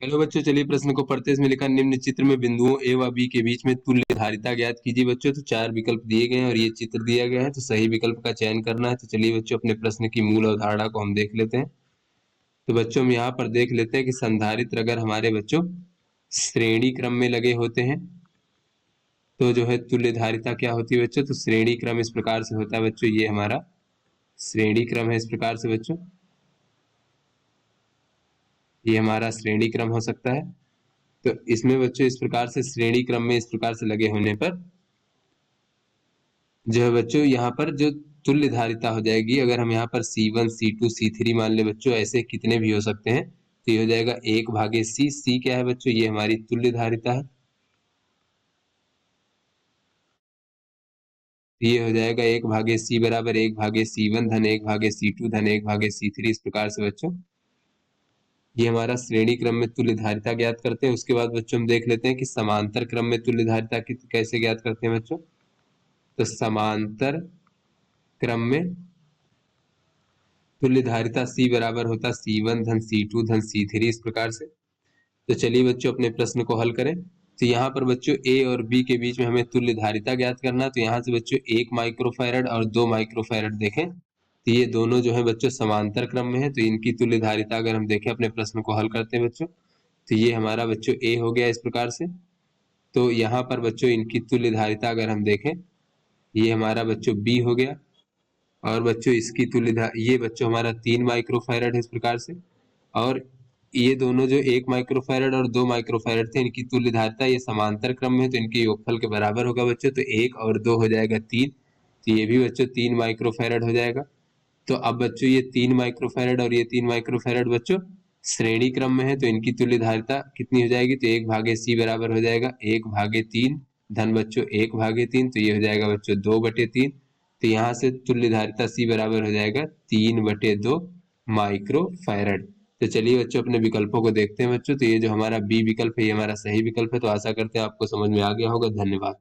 Hello बच्चों, चलिए प्रश्न को पढ़ते हैं। इसमें लिखा निम्न चित्र में बिंदुओं ए व बी के बीच में तुल्य धारिता ज्ञात कीजिए। बच्चों तो चार विकल्प दिए गए हैं और ये चित्र दिया गया है, तो सही विकल्प का चयन करना है। तो चलिए बच्चों अपने प्रश्न की मूल अवधारणा को हम देख लेते हैं। तो बच्चों हम यहाँ पर देख लेते हैं कि संधारित्र अगर हमारे बच्चों श्रेणी क्रम में लगे होते हैं तो जो है तुल्य धारिता क्या होती है बच्चों। तो श्रेणी क्रम इस प्रकार से होता है बच्चों, ये हमारा श्रेणी क्रम है इस प्रकार से बच्चों, ये हमारा श्रेणी क्रम हो सकता है। तो इसमें बच्चों इस प्रकार से श्रेणी क्रम में इस प्रकार से लगे होने पर जो है बच्चों यहाँ पर जो तुल्य धारिता हो जाएगी, अगर हम यहाँ पर C1 C2 C3 मान ले बच्चों, ऐसे कितने भी हो सकते हैं, तो ये हो जाएगा 1/C। C क्या है बच्चों, ये हमारी तुल्य धारिता है। ये हो जाएगा 1/C बराबर 1/C1 धन 1/C2 धन 1/C3 इस प्रकार से बच्चों ये हमारा श्रेणी क्रम में तुल्य धारिता ज्ञात करते हैं। उसके बाद बच्चों हम देख लेते हैं कि समांतर क्रम में तुल्य धारिता कैसे ज्ञात करते हैं बच्चों। तो समांतर क्रम में तुल्य धारिता C बराबर होता C1 धन C2 धन C3 इस प्रकार से। तो चलिए बच्चों अपने प्रश्न को हल करें। तो यहाँ पर बच्चों A और B के बीच में हमें तुल्य धारिता ज्ञात करना है। तो यहाँ से बच्चों 1 माइक्रोफैरड और 2 माइक्रोफैरड देखें तो ये दोनों जो है बच्चों समांतर क्रम में है, तो इनकी तुल्य धारिता अगर हम देखें अपने प्रश्न को हल करते हैं बच्चों, तो ये हमारा बच्चों A हो गया इस प्रकार से। तो यहाँ पर बच्चों इनकी तुल्य धारिता अगर हम देखें, ये हमारा बच्चों B हो गया और बच्चों इसकी तुल्य ये बच्चों हमारा 3 माइक्रोफैरड है इस प्रकार से। और ये दोनों जो 1 माइक्रोफैरड और 2 माइक्रोफैरड थे, इनकी तुल्य धारिता ये समांतर क्रम में है, तो इनके योगफल के बराबर होगा बच्चों। तो 1 और 2 हो जाएगा 3, तो ये भी बच्चों 3 माइक्रोफैरड हो जाएगा। तो अब बच्चों ये 3 माइक्रोफैरड और ये 3 माइक्रोफैरड बच्चों श्रेणी क्रम में है, तो इनकी तुल्य धारिता कितनी हो जाएगी, तो 1/C बराबर हो जाएगा 1/3 धन बच्चों 1/3, तो ये हो जाएगा बच्चों 2/3। तो यहाँ से तुल्य धारिता C बराबर हो जाएगा 3/2 माइक्रोफैरड। तो चलिए बच्चों अपने विकल्पों को देखते हैं बच्चों। तो ये जो हमारा बी विकल्प है ये हमारा सही विकल्प है। तो आशा करते हैं आपको समझ में आ गया होगा। धन्यवाद।